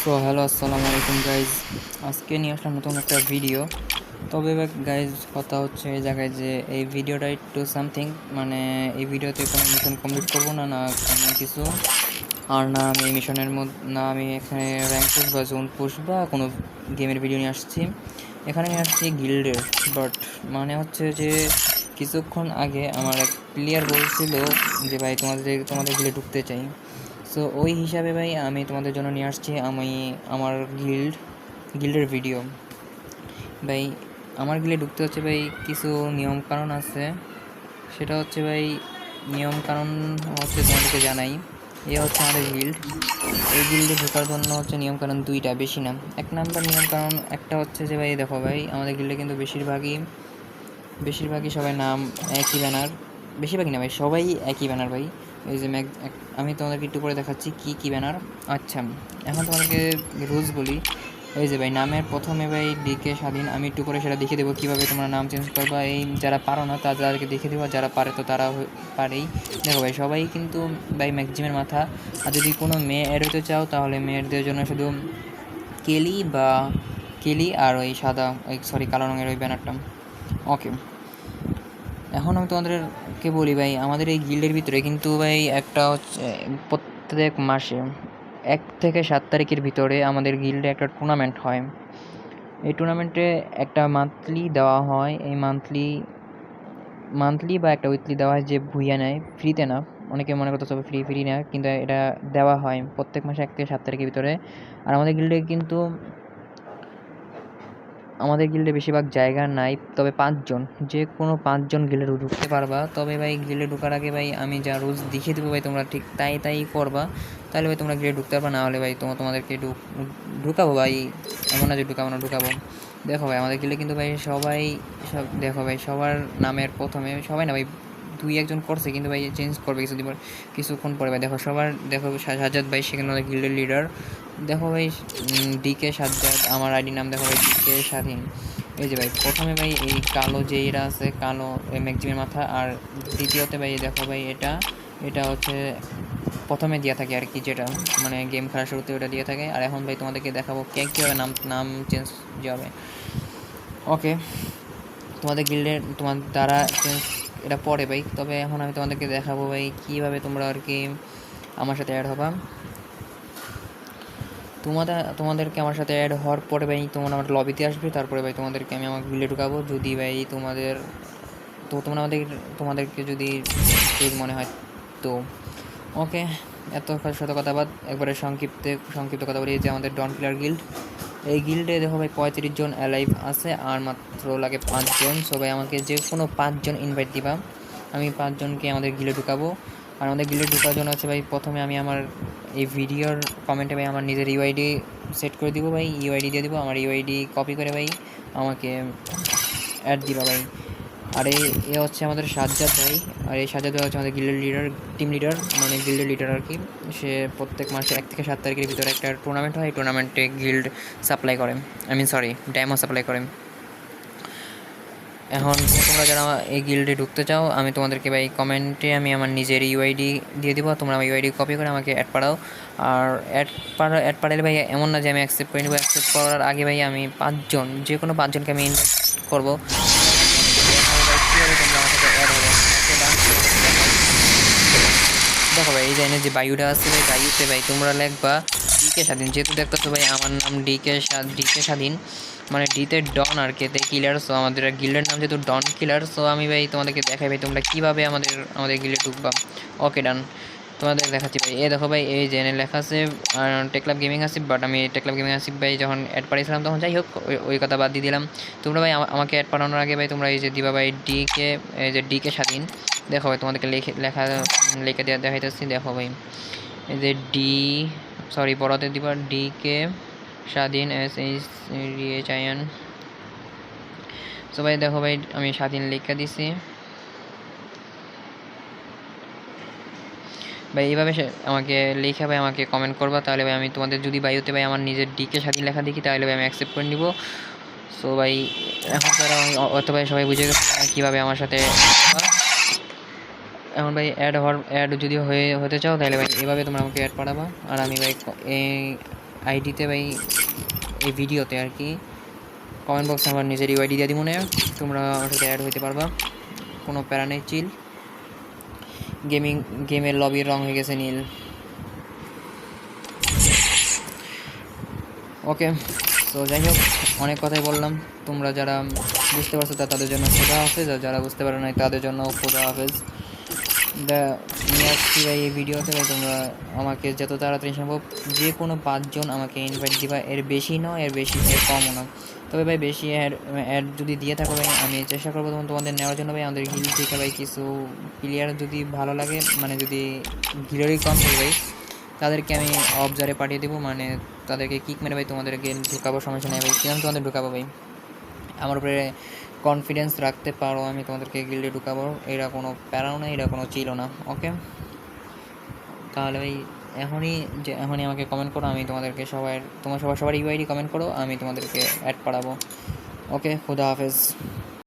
So hello আসসালামু আলাইকুম guys. আজকে নিয়ে আসলাম নতুন একটা ভিডিও। তবে গাইজ কথা হচ্ছে এই জায়গায় যে এই ভিডিওটা একটু সামথিং, মানে এই ভিডিওতে কোনো মিশন কমপ্লিট করবো না, না কোনো কিছু। আর না আমি এই মিশনের মধ্যে, না আমি এখানে র্যাঙ্ক পুশ বা জোন পুশ বা কোনো গেমের ভিডিও নিয়ে আসছি। এখানে নিয়ে আসছি গিল্ডের। বাট মানে হচ্ছে যে কিছুক্ষণ আগে আমার এক প্লেয়ার বলছিল যে ভাই তোমাদের গিল্ডে ঢুকতে চাই। সো ওই হিসাবে ভাই আমি তোমাদের জন্য নিয়ে আসছি আমি আমার গিল্ডের ভিডিও। ভাই আমার গিল্ডে ঢুকতে হচ্ছে ভাই কিছু নিয়ম কানুন আছে। সেটা হচ্ছে ভাই নিয়ম কানুন হচ্ছে তোমাদেরকে জানাই। এ হচ্ছে আমাদের গিল্ড। এই গিল্ডে ঢোকার জন্য হচ্ছে নিয়ম কানুন দুইটা, বেশি না। এক নাম্বার নিয়ম কানুন একটা হচ্ছে যে ভাই দেখো ভাই, আমাদের গিল্ডে কিন্তু বেশিরভাগই সবাই নাম একই ব্যানার। বেশিরভাগই না ভাই, সবাই একই ব্যানার ভাই। এই যে আমি তোমাদেরকে একটু পরে দেখাচ্ছি কি কি ব্যানার। আচ্ছা, এখন তোমাদেরকে রুলস বলি। এই যে ভাই নামের প্রথমে ভাই ডিকে স্বাধীন, আমি একটু পরে সেটা দেখিয়ে দেবো কীভাবে তোমরা নাম চেঞ্জ করবা। এই যারা পারো না তাদেরকে দেখিয়ে দেবো, যারা পারে তো তারা পারেই। দেখো ভাই সবাই কিন্তু ভাই ম্যাক্সিমের মাথা। আর যদি কোনো মেয়ে অ্যাড হতে চাও তাহলে মেয়েদের জন্য শুধু কেলি আর ওই সাদা, ওই সরি কালো রঙের ওই ব্যানারটা। ওকে, এখন আমি তোমাদেরকে বলি ভাই, আমাদের এই গিল্ডের ভিতরে কিন্তু ভাই একটা হচ্ছে প্রত্যেক মাসে 1 থেকে 7 তারিখের ভিতরে আমাদের গিল্ডে একটা টুর্নামেন্ট হয়। এই টুর্নামেন্টে একটা মান্থলি দেওয়া হয়। এই মান্থলি বা একটা উইকলি দেওয়া হয়, যে ভুইয়া নেয়, ফ্রিতে না। অনেকে মনে করতে সবাই ফ্রি নেয়, কিন্তু এটা দেওয়া হয় প্রত্যেক মাসে 1 থেকে 7 তারিখের ভিতরে। আর আমাদের গিল্ডে বেশিরভাগ জায়গা নাই, তবে 5 জন, যে কোনো 5 জন গিল্ডে ঢুকতে পারবা। তবে ভাই গিল্ডে ঢোকার আগে ভাই আমি যা রুলস দেখিয়ে দেবো ভাই, তোমরা ঠিক তাই করবা। তাহলে ভাই তোমরা গিল্ডে ঢুকতে পারবা, না হলে ভাই তোমাদেরকে ঢুকাবো ভাই। এমন না যে ঢুকাবো। দেখো ভাই আমাদের গিল্ডে কিন্তু ভাই দেখো ভাই সবার নামের প্রথমে, সবাই না ভাই, 2-1 জন করছে, কিন্তু ভাই চেঞ্জ করবে কিছুক্ষণ পরে ভাই। দেখো সাজ্জাদ ভাই সেখানে আমাদের গিল্ডের লিডার। দেখো ভাই ডিকে সাজ্জাদ, আমার আইডি নাম দেখো ভাই ডিকে স্বাধীন। এই যে ভাই প্রথমে ভাই এই কালো যে এরা আছে, কালো ম্যাক্সিমের মাথা। আর দ্বিতীয়তে ভাই দেখো ভাই এটা হচ্ছে প্রথমে দেওয়া থাকে আর কি, যেটা মানে গেম খেলার শুরুতে ওটা দিয়ে থাকে। আর এখন ভাই তোমাদেরকে দেখাবো কীভাবে নাম চেঞ্জ যাবে। ওকে, তোমার দ্বারা চেঞ্জ এটা পরে ভাই। তবে এখন আমি তোমাদেরকে দেখাবো ভাই কীভাবে তোমরা আর কি আমার সাথে অ্যাড হবা। তোমাদেরকে আমার সাথে অ্যাড হওয়ার পরে ভাই তোমরা আমার লবিতে আসবে। তারপরে ভাই তোমাদেরকে আমি আমার গিল্ডে ঢুকাবো। যদি ভাই তোমাদেরকে যদি ঠিক মনে হয় তো। ওকে, এত শত কথা বাদ, একবারে সংক্ষিপ্ত কথা বলি যে আমাদের ডন কিলার গিল্ড। এই গিল্ডে দেখো ভাই 35 জন অ্যালাইভ আছে, আর মাত্র লাগে 5 জন। সো ভাই আমাকে যে কোনো 5 জন ইনভাইট দিবা, আমি 5 জনকে আমাদের গিল্ডে ঢুকাবো। আর আমাদের গিল্ডে ঢোকার জন্য হচ্ছে ভাই প্রথমে আমি আমার এই ভিডিওর কমেন্টে ভাই আমার নিজের ইউআইডি সেট করে দিব ভাই, ইউআইডি দিয়ে দিব। আমার ইউআইডি কপি করে ভাই আমাকে অ্যাড দিবা ভাই। আর এ হচ্ছে আমাদের সাজ্জাদ ভাই। আর এই সাজ্জাদ ভাই হচ্ছে আমাদের টিম লিডার, মানে গিল্ডের লিডার আর কি। সে প্রত্যেক মাসে 1 থেকে 7 তারিখের ভিতরে একটা টুর্নামেন্ট হয়। এই টুর্নামেন্টে গিল্ড সাপ্লাই করে, ডায়মন্ড সাপ্লাই করে। এখন তোমরা যারা এই গিল্ডে ঢুকতে চাও, আমি তোমাদেরকে ভাই কমেন্টে আমি আমার নিজের ইউআইডি দিয়ে দিব। তোমরা আমার ইউআইডি কপি করে আমাকে অ্যাড পাঠাও। আর অ্যাড পাঠালে ভাই এমন না যে আমি অ্যাকসেপ্ট করে নেবো। অ্যাকসেপ্ট করার আগে ভাই আমি 5 জন, যে কোনো 5 জনকে আমি ইনভাইট করবো। কীভাবে তোমরা আমার সাথে অ্যাড হবে। দেখো ভাই এই যে বায়ুটা আছে ভাই, বায়ুতে ভাই তোমরা লিখবা ডিকে স্বাধীন। যেহেতু দেখতেছো ভাই আমার নাম ডিকে স্বাধীন, মানে ডিতে ডন আর কেতে কিলার। সো আমাদের গিল্ডের নাম যেহেতু ডন কিলার, সো আমি ভাই তোমাদেরকে দেখাই ভাই তোমরা কীভাবে আমাদের গিল্ডে ঢুকবা। ওকে ডান, তোমাদের দেখাচ্ছি ভাই। দেখো ভাই এই যে লেখা আছে টেকলাব গেমিং আসিফ, বাট আমি টেকলাব গেমিং আসিফ ভাই যখন অ্যাড পাঠিয়েছিলাম তখন, যাই হোক ওই কথা বাদ দিয়ে দিলাম। তোমরা ভাই আমাকে অ্যাড পাঠানোর আগে ভাই তোমরা এই যে দিবা ভাই ডিকে স্বাধীন। দেখো ভাই তোমাদেরকে লিখে দেখাইতেছি। দেখো ভাই এই যে বড়তে দিবা ডিকে স্বাধীন SHADHIN। সো ভাই দেখো ভাই আমি স্বাধীন লিখে দিছি ভাই। এইভাবে আমাকে লিখে ভাই আমাকে কমেন্ট করবা, তাহলে ভাই আমি তোমাদের যদি বায়ুতে ভাই আমার নিজের ডিকে স্বাধীন লেখা দেখি, তাহলে ভাই আমি অ্যাকসেপ্ট করে নিব। সো ভাই এখন তারা অত ভাই সবাই বুঝে গেছে কীভাবে আমার সাথে। এখন ভাই অ্যাড যদি হতে চাও তাহলে ভাই এভাবে তোমরা আমাকে অ্যাড পাঠাবা। আর আমি ভাই আইডিতে ভাই এই ভিডিওতে আর কি কমেন্ট বক্সে আমার নিজের ইউআইডি দিয়ে দিব মনে তোমরা আমার সাথে অ্যাড হইতে পারবা, কোনো প্যারা নেই, চিল। গেমের লবির রং হয়ে গেছে নীল। ওকে, তো যাই হোক অনেক কথাই বললাম, তোমরা যারা বুঝতে পারছো তাদের জন্য খোদা হাফেজ, আর যারা বুঝতে পারো নাই তাদের জন্য খোদা হাফেজ। নিয়ে আসছি ভাই এই ভিডিওতে ভাই, তোমরা আমাকে যত তাড়াতাড়ি সম্ভব যে কোনো 5 জন আমাকে ইনভাইট দিবা, এর বেশি নয় এর কমও না। তবে ভাই বেশি অ্যাড যদি দিয়ে থাকো ভাই আমি চেষ্টা করবো তোমাদের নেওয়ার জন্য ভাই। আমাদের গিল থেকে ভাই কিছু প্লেয়ার যদি ভালো লাগে, মানে যদি গিলেরই কম থাকে ভাই, তাদেরকে আমি অবজারে পাঠিয়ে দেবো, মানে তাদেরকে কিক মেরে ভাই তোমাদের গেম ঢুকাবো, সমস্যা নেই ভাই। কিরকম তোমাদের ঢুকাবো ভাই, আমার উপরে কনফিডেন্স রাখতে পারো, আমি তোমাদেরকে গিল্ডে ঢুকাবো, এটা কোনো প্যারাও না, এটা কোনো চিলও না। ওকে, তাহলে ভাই এখনই আমাকে কমেন্ট করো, আমি তোমাদেরকে সবার ইউআইডি কমেন্ট করো, আমি তোমাদেরকে অ্যাড পাঠাবো। ওকে, খুদা হাফেজ।